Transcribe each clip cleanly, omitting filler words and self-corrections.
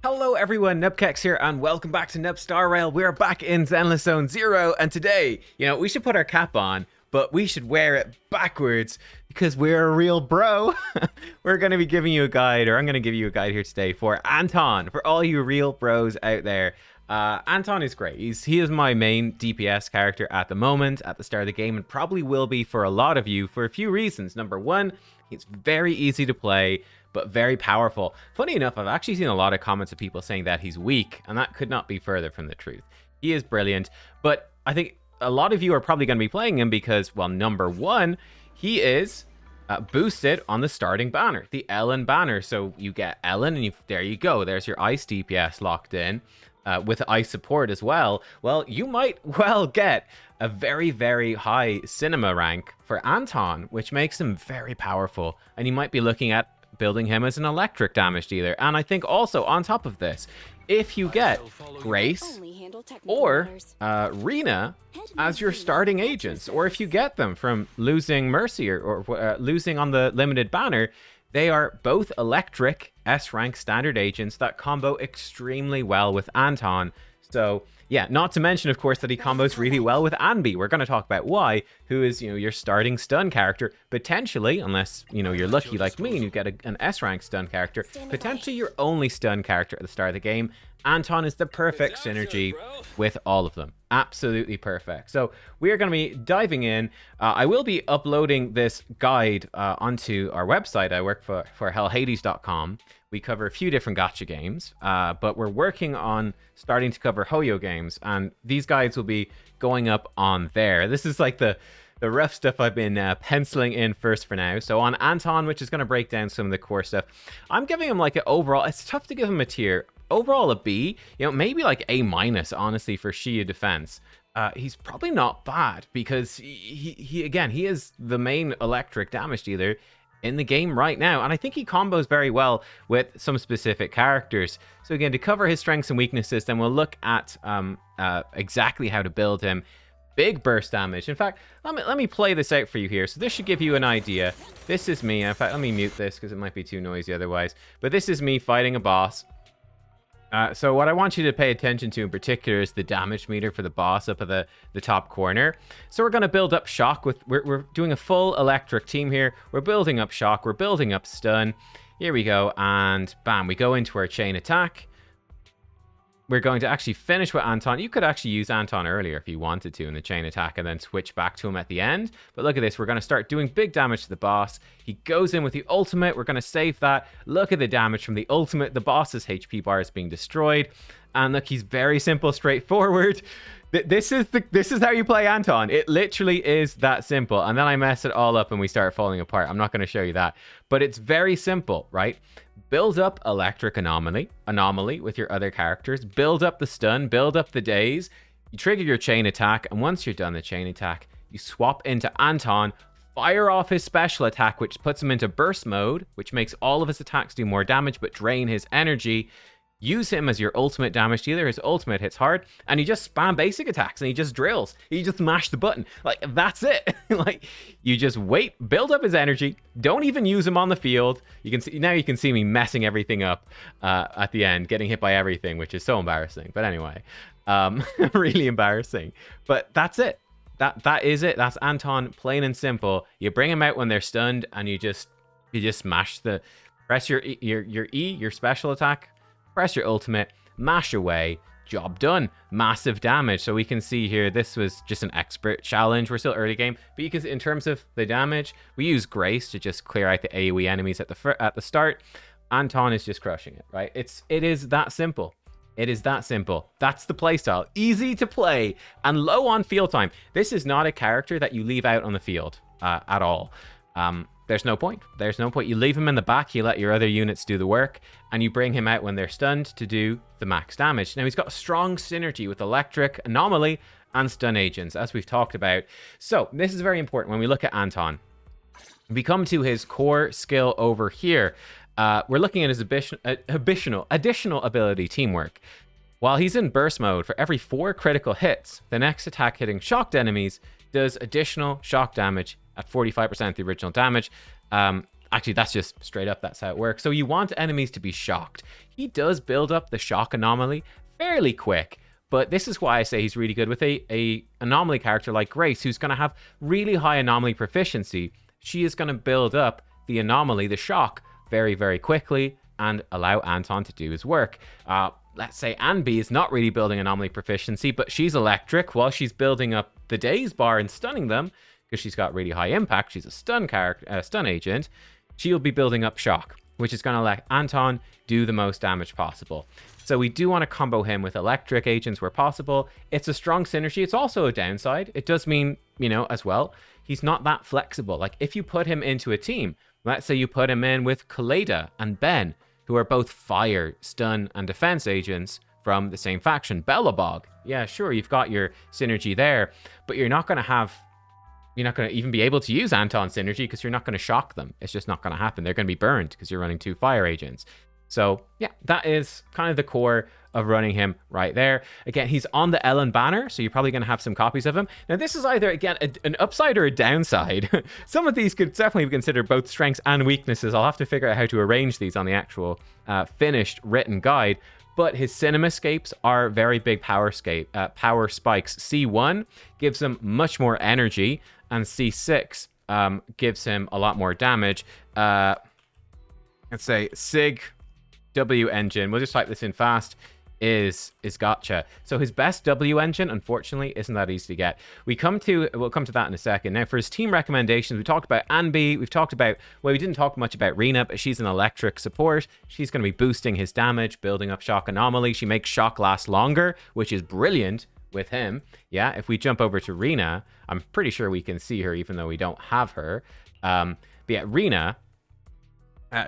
Hello everyone, nubkeks here and welcome back to Nub Star Rail. We're back in Zenless Zone Zero and today, we should put our cap on, but we should wear it backwards because we're a real bro. We're going to be giving you a guide, or I'm going to give you a guide here today for Anton, for all you real bros out there. Anton is great. He is my main DPS character at the moment, at the start of the game, and probably will be for a lot of you for a few reasons. Number one, it's very easy to play, but very powerful. Funny enough, I've actually seen a lot of comments of people saying that he's weak, and that could not be further from the truth. He is brilliant, but I think a lot of you are probably going to be playing him because, well, number one, he is boosted on the starting banner, the Ellen banner. So you get Ellen, and there you go. There's your ice DPS locked in. With ice support as well, well, you might well get a very, very high cinema rank for Anton, which makes him very powerful. And you might be looking at building him as an electric damage dealer. And I think also on top of this, if you get Grace or Rena as your starting agents, or if you get them from losing Mercy or losing on the limited banner, they are both electric S-rank standard agents that combo extremely well with Anton. So yeah, not to mention, of course, that he combos really well with Anby. We're going to talk about why, who is, your starting stun character, potentially, unless, you're lucky like me and you get an S-rank stun character, potentially your only stun character at the start of the game. Anton is the perfect synergy with all of them. Absolutely perfect. So we are going to be diving in. I will be uploading this guide onto our website. I work for hellhades.com. We cover a few different gacha games, but we're working on starting to cover Hoyo games, and these guides will be going up on there. This is like the rough stuff I've been penciling in first for now. So on Anton, which is going to break down some of the core stuff, I'm giving him like an overall, it's tough to give him a tier. Overall a B, maybe like A-, honestly, for Shia defense. He's probably not bad because he is the main electric damage dealer in the game right now, and I think he combos very well with some specific characters. So again, to cover his strengths and weaknesses, then we'll look at exactly how to build him. Big burst damage. In fact, let me play this out for you here. So this should give you an idea. This is me. In fact, let me mute this because it might be too noisy otherwise. But this is me fighting a boss. So what I want you to pay attention to in particular is the damage meter for the boss up at the top corner. So we're going to build up shock with, we're doing a full electric team here. We're building up shock, we're building up stun. Here we go, and bam, we go into our chain attack. We're going to actually finish with Anton. You could actually use Anton earlier if you wanted to in the chain attack and then switch back to him at the end. But look at this. We're going to start doing big damage to the boss. He goes in with the ultimate. We're going to save that. Look at the damage from the ultimate. The boss's HP bar is being destroyed. And look, he's very simple, straightforward. This is how you play Anton. It literally is that simple. And then I mess it all up and we start falling apart. I'm not going to show you that. But it's very simple, right? Build up electric anomaly with your other characters. Build up the stun, build up the daze. You trigger your chain attack, and once you're done the chain attack, you swap into Anton, fire off his special attack, which puts him into burst mode, which makes all of his attacks do more damage but drain his energy. Use him as your ultimate damage dealer. His ultimate hits hard, and you just spam basic attacks, and he just drills. You just mash the button. Like, that's it. Like, you just wait, build up his energy. Don't even use him on the field. You can see now. You can see me messing everything up at the end, getting hit by everything, which is so embarrassing. But anyway, really embarrassing. But that's it. That is it. That's Anton, plain and simple. You bring him out when they're stunned, and you just mash the press your E, your special attack. Press your ultimate, mash away, job done. Massive damage. So we can see here, this was just an expert challenge. We're still early game, but you can see in terms of the damage, we use Grace to just clear out the AoE enemies at the start. Anton is just crushing it, right? It is that simple. It is that simple. That's the playstyle. Easy to play and low on field time. This is not a character that you leave out on the field at all. There's no point. There's no point. You leave him in the back, you let your other units do the work, and you bring him out when they're stunned to do the max damage. Now, he's got a strong synergy with electric, anomaly, and stun agents, as we've talked about. So, this is very important when we look at Anton. We come to his core skill over here. We're looking at his additional ability, teamwork. While he's in burst mode, for every 4 critical hits, the next attack hitting shocked enemies does additional shock damage at 45% of the original damage. actually, that's just straight up, that's how it works. So you want enemies to be shocked. He does build up the shock anomaly fairly quick, but this is why I say he's really good with a anomaly character like Grace, who's going to have really high anomaly proficiency. She is going to build up the anomaly, the shock, very, very quickly and allow Anton to do his work. Let's say Anby is not really building anomaly proficiency, but she's electric while she's building up the daze bar and stunning them, because she's got really high impact. She's a stun character, stun agent. She'll be building up shock, which is going to let Anton do the most damage possible. So we do want to combo him with electric agents where possible. It's a strong synergy. It's also a downside. It does mean, you know, as well, he's not that flexible. Like if you put him into a team, let's say you put him in with Kaleda and Ben, who are both fire, stun, and defense agents from the same faction. Bellabog, yeah, sure, you've got your synergy there, but you're not going to even be able to use Anton synergy because you're not going to shock them. It's just not going to happen. They're going to be burned because you're running 2 fire agents. So yeah, that is kind of the core of running him right there. Again, he's on the Ellen banner, so you're probably going to have some copies of him. Now, this is either, again, an upside or a downside. Some of these could definitely be considered both strengths and weaknesses. I'll have to figure out how to arrange these on the actual finished written guide. But his cinemascapes are very big power spikes. C1 gives him much more energy, and C6 gives him a lot more damage. Let's say Sig W engine, we'll just type this in fast, is gotcha. So his best W engine, unfortunately, isn't that easy to get. We'll come to that in a second. Now, for his team recommendations, we talked about Anby. We've talked about, well, we didn't talk much about Rena, but she's an electric support. She's going to be boosting his damage, building up shock anomaly. She makes shock last longer, which is brilliant with him. Yeah, if we jump over to Rena, I'm pretty sure we can see her, even though we don't have her. But yeah, Rena,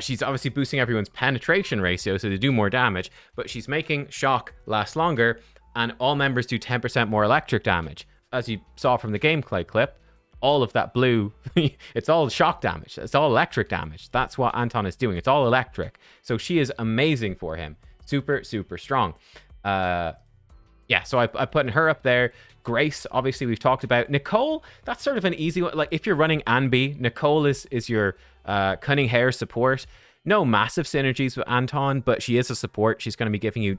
she's obviously boosting everyone's penetration ratio, so they do more damage, but she's making shock last longer, and all members do 10% more electric damage. As you saw from the gameplay clip, all of that blue, it's all shock damage. It's all electric damage. That's what Anton is doing. It's all electric. So she is amazing for him. Super, super strong. Yeah, so I put her up there. Grace, obviously, we've talked about. Nicole, that's sort of an easy one. Like, if you're running Anby, Nicole is your cunning hair support. No massive synergies with Anton, but she is a support. She's going to be giving you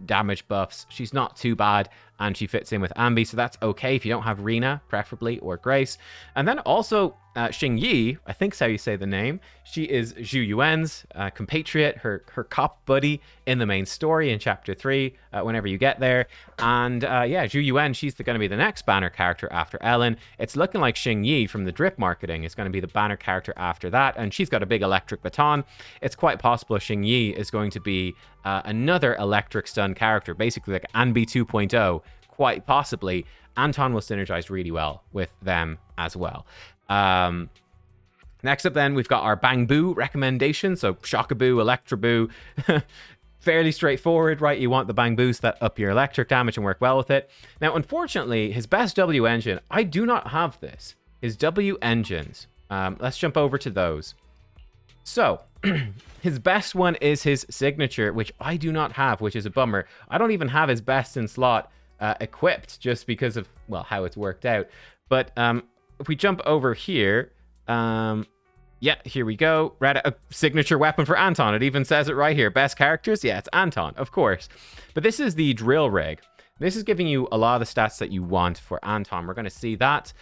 damage buffs. She's not too bad, and she fits in with Anby, so that's okay if you don't have Rena, preferably, or Grace. And then also, Xing Yi, I think is how you say the name. She is Zhu Yuan's compatriot, her cop buddy in the main story in Chapter 3, whenever you get there. And yeah, Zhu Yuan, she's going to be the next banner character after Ellen. It's looking like Xing Yi from the drip marketing is going to be the banner character after that, and she's got a big electric baton. It's quite possible Xing Yi is going to be another electric stun character, basically like Anby 2.0, quite possibly. Anton will synergize really well with them as well. Next up then, we've got our Bangboo recommendations. So Shockaboo, Electraboo, fairly straightforward, right? You want the Bangboos that up your electric damage and work well with it. Now, unfortunately, his best W engine, I do not have this. His W engines, let's jump over to those. So, his best one is his signature, which I do not have, which is a bummer. I don't even have his best in slot equipped just because of, well, how it's worked out. But if we jump over here, yeah, here we go. A signature weapon for Anton. It even says it right here. Best characters? Yeah, it's Anton, of course. But this is the drill rig. This is giving you a lot of the stats that you want for Anton. We're going to see that.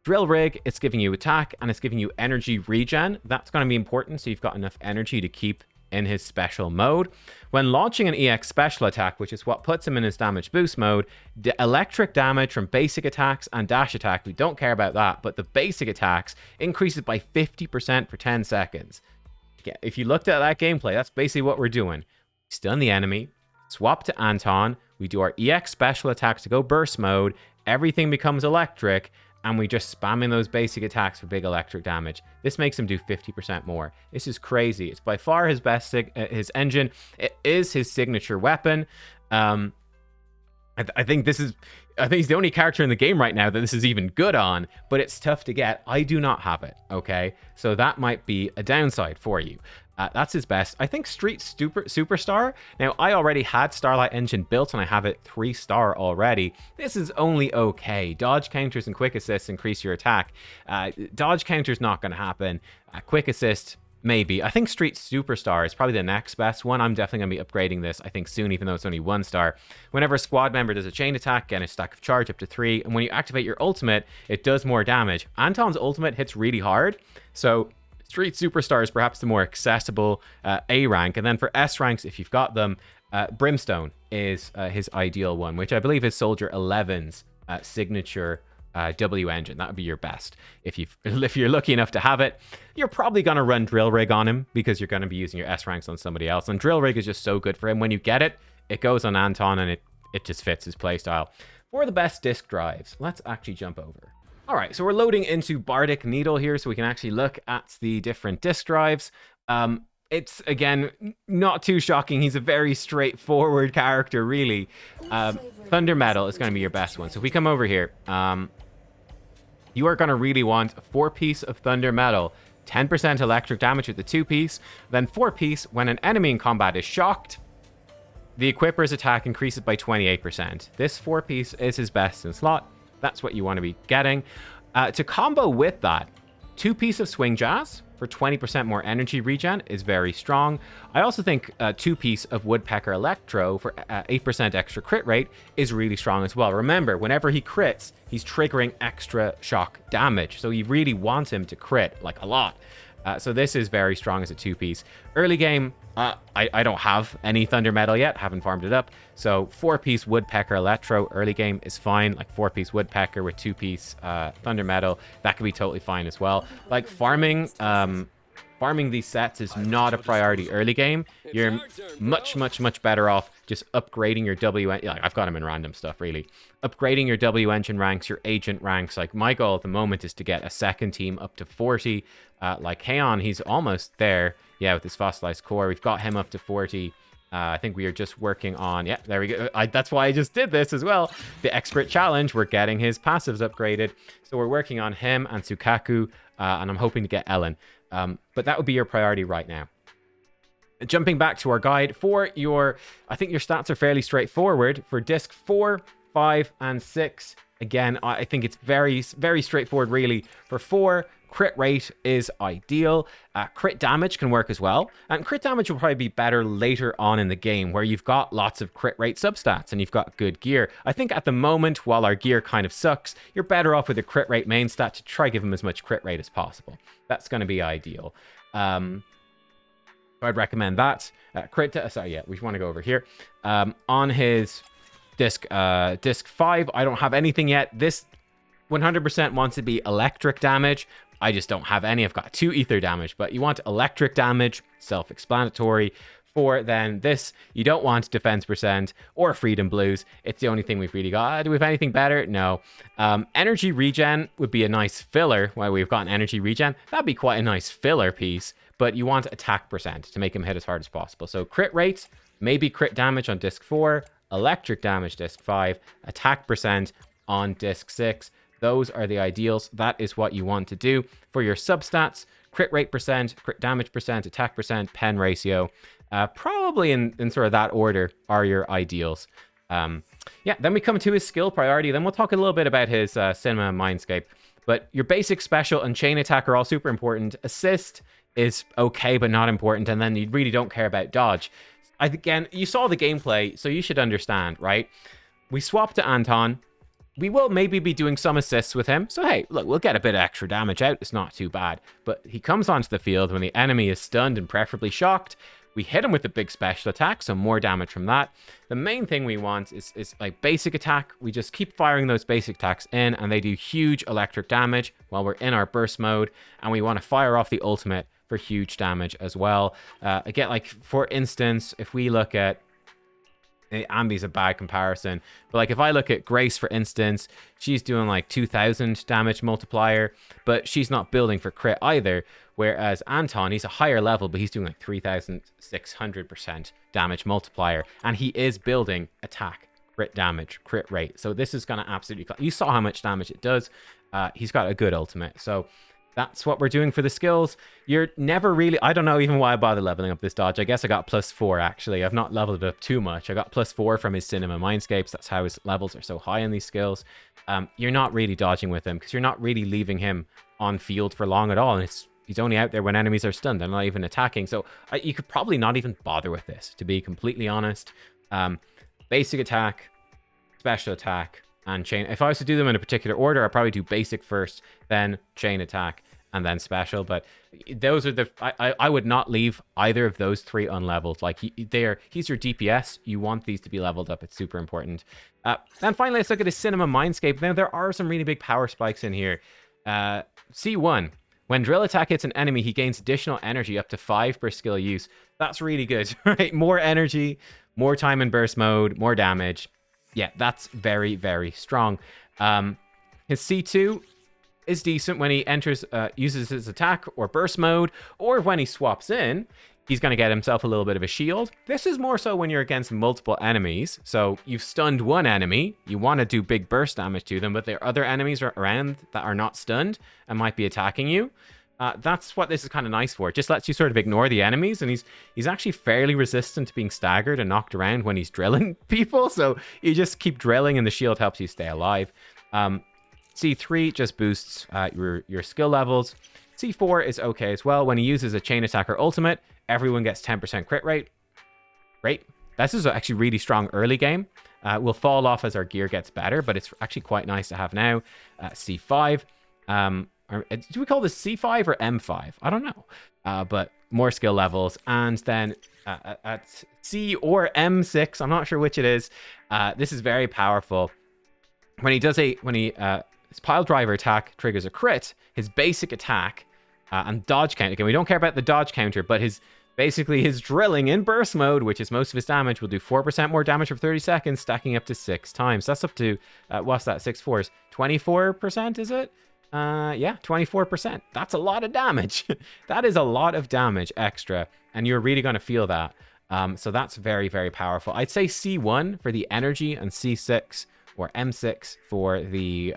Drill rig, it's giving you attack, and it's giving you energy regen. That's going to be important, so you've got enough energy to keep in his special mode. When launching an EX special attack, which is what puts him in his damage boost mode, the electric damage from basic attacks and dash attack, we don't care about that, but the basic attacks increases by 50% for 10 seconds. Yeah, if you looked at that gameplay, that's basically what we're doing. Stun the enemy, swap to Anton, we do our EX special attacks to go burst mode, everything becomes electric, and we just spam in those basic attacks for big electric damage. This makes him do 50% more. This is crazy. It's by far his best, his engine. It is his signature weapon. I think he's the only character in the game right now that this is even good on, but it's tough to get. I do not have it, okay? So that might be a downside for you. That's his best. I think Street Superstar. Now, I already had Starlight Engine built, and I have it 3-star already. This is only okay. Dodge counters and quick assists increase your attack. Dodge counters not going to happen. Quick assist, Maybe. I think Street Superstar is probably the next best one. I'm definitely going to be upgrading this, I think, soon, even though it's only 1 star. Whenever a squad member does a chain attack, get a stack of charge up to 3. And when you activate your ultimate, it does more damage. Anton's ultimate hits really hard. So Street Superstar is perhaps the more accessible A rank. And then for S ranks, if you've got them, Brimstone is his ideal one, which I believe is Soldier 11's signature W engine. That would be your best. If you're lucky enough to have it, you're probably going to run Drill Rig on him because you're going to be using your S ranks on somebody else. And Drill Rig is just so good for him. When you get it, it goes on Anton and it just fits his playstyle. For the best disc drives, let's actually jump over. All right, so we're loading into Bardic Needle here so we can actually look at the different disc drives. It's, again, not too shocking. He's a very straightforward character, really. Thunder Metal is going to be your best one. So if we come over here, you are going to really want a 4-piece of Thunder Metal, 10% electric damage with the 2-piece, then 4-piece when an enemy in combat is shocked, the equipper's attack increases by 28%. This 4-piece is his best in slot. That's what you want to be getting. To combo with that, 2-piece of Swing Jazz for 20% more energy regen is very strong. I also think 2-piece of Woodpecker Electro for 8% extra crit rate is really strong as well. Remember, whenever he crits, he's triggering extra shock damage. So you really want him to crit, like a lot. So this is very strong as a 2-piece. Early game, I don't have any Thunder Metal yet, haven't farmed it up. So 4-piece Woodpecker Electro early game is fine. Like 4-piece Woodpecker with 2-piece Thunder Metal, that could be totally fine as well. Like farming these sets is not a priority early game. You're much better off just upgrading your W. Yeah, I've got them in random stuff, really. Upgrading your W engine ranks, your agent ranks. Like my goal at the moment is to get a second team up to 40. Like Heion, he's almost there. Yeah, with his fossilized core, we've got him up to 40. I think we are just working on, yeah, there we go. That's why I just did this as well. The Expert Challenge, we're getting his passives upgraded. So we're working on him and Tsukaku, and I'm hoping to get Ellen. But that would be your priority right now. Jumping back to our guide for I think your stats are fairly straightforward. For disc 4, 5, and 6, again, I think it's very straightforward, really. For 4, crit rate is ideal. Crit damage can work as well. And crit damage will probably be better later on in the game where you've got lots of crit rate substats and you've got good gear. I think at the moment, while our gear kind of sucks, you're better off with a crit rate main stat to try give him as much crit rate as possible. That's going to be ideal. So I'd recommend that. Sorry, yeah, we want to go over here. On his disc 5, I don't have anything yet. This 100% wants to be electric damage. I just don't have any. I've got 2 ether damage, but you want electric damage, self-explanatory. For then this, you don't want defense percent or freedom blues. It's the only thing we've really got. Do we have anything better? No. Energy regen would be a nice filler. While we've got an energy regen, that'd be quite a nice filler piece, but you want attack percent to make him hit as hard as possible. So crit rate, maybe crit damage on disc 4, electric damage disc 5, attack percent on disc 6. Those are the ideals. That is what you want to do. For your substats, crit rate percent, crit damage percent, attack percent, pen ratio. Probably in sort of that order are your ideals. Yeah, then we come to his skill priority. Then we'll talk a little bit about his cinema Mindscape. But your basic special and chain attack are all super important. Assist is okay, but not important. And then you really don't care about dodge. Again, you saw the gameplay, so you should understand, right? We swap to Anton. We will maybe be doing some assists with him. So, hey, look, we'll get a bit of extra damage out. It's not too bad. But he comes onto the field when the enemy is stunned and preferably shocked. We hit him with the big special attack, so more damage from that. The main thing we want is like basic attack. We just keep firing those basic attacks in, and they do huge electric damage while we're in our burst mode. And we want to fire off the ultimate for huge damage as well. Again, like, for instance, if we look at Ambi's a bad comparison, but like if I look at Grace, for instance, she's doing like 2000 damage multiplier, but she's not building for crit either. Whereas Anton, he's a higher level, but he's doing like 3600% damage multiplier, and he is building attack, crit damage, crit rate. So this is going to absolutely, you saw how much damage it does. He's got a good ultimate. So that's what we're doing for the skills. You're never really, I don't know even why I bother leveling up this dodge. I guess I got +4 actually. I've not leveled it up too much. I got +4 from his cinema Mindscapes. That's how his levels are so high in these skills. You're not really dodging with him because you're not really leaving him on field for long at all. And it's He's only out there when enemies are stunned. They're not even attacking. So you could probably not even bother with this, to be completely honest. Basic attack, special attack, and chain. If I was to do them in a particular order, I'd probably do basic first, then chain attack, and then special. But those are the... I would not leave either of those 3 unleveled. Like, he's your DPS. You want these to be leveled up. It's super important. And finally, let's look at his Cinema Mindscape. Now, there are some really big power spikes in here. C1. When drill attack hits an enemy, he gains additional energy up to 5 per skill use. That's really good, right? More energy, more time in burst mode, more damage. Yeah, that's very, very strong. His C2 is decent when he enters, uses his attack or burst mode, or when he swaps in, he's going to get himself a little bit of a shield. This is more so when you're against multiple enemies. So you've stunned one enemy, you want to do big burst damage to them, but there are other enemies around that are not stunned and might be attacking you. That's what this is kind of nice for. It just lets you sort of ignore the enemies, and he's actually fairly resistant to being staggered and knocked around when he's drilling people. So you just keep drilling, and the shield helps you stay alive. C3 just boosts your skill levels. C4 is okay as well. When he uses a chain attacker ultimate, everyone gets 10% crit rate. Great. This is actually really strong early game. Will fall off as our gear gets better, but it's actually quite nice to have now. C5. Do we call this C5 or M5? I don't know. But more skill levels. And then at C or M6, I'm not sure which it is. This is very powerful. When his pile driver attack triggers a crit, his basic attack and dodge count. Again, we don't care about the dodge counter, but his drilling in burst mode, which is most of his damage, will do 4% more damage for 30 seconds, stacking up to 6 times. That's up to, what's that, 6 4s? 24%, is it? Yeah, 24%. That's a lot of damage. That is a lot of damage extra, and you're really going to feel that. So that's very, very powerful. I'd say C1 for the energy and C6 or M6 for the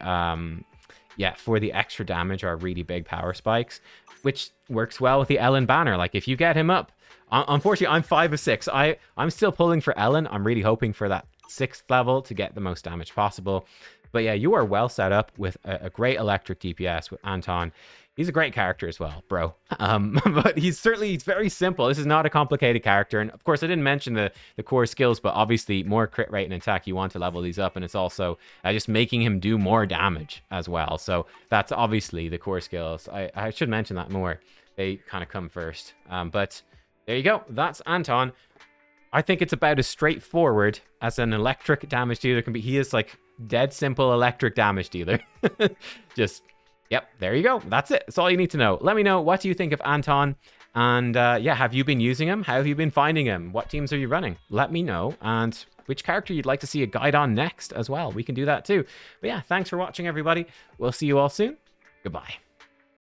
for the extra damage are really big power spikes, which works well with the Ellen banner. Like, if you get him up, unfortunately, I'm 5 of 6. I'm still pulling for Ellen. I'm really hoping for that 6th level to get the most damage possible. But yeah, you are well set up with a great electric DPS with Anton. He's a great character as well, bro. But he's very simple. This is not a complicated character. And of course, I didn't mention the core skills, but obviously more crit rate and attack, you want to level these up. And it's also just making him do more damage as well. So that's obviously the core skills. I should mention that more. They kind of come first. But there you go. That's Anton. I think it's about as straightforward as an electric damage dealer can be. He is like dead simple electric damage dealer. Just... Yep, there you go. That's it. That's all you need to know. Let me know, what do you think of Anton? And yeah, have you been using him? How have you been finding him? What teams are you running? Let me know. And which character you'd like to see a guide on next as well. We can do that too. But yeah, thanks for watching, everybody. We'll see you all soon. Goodbye.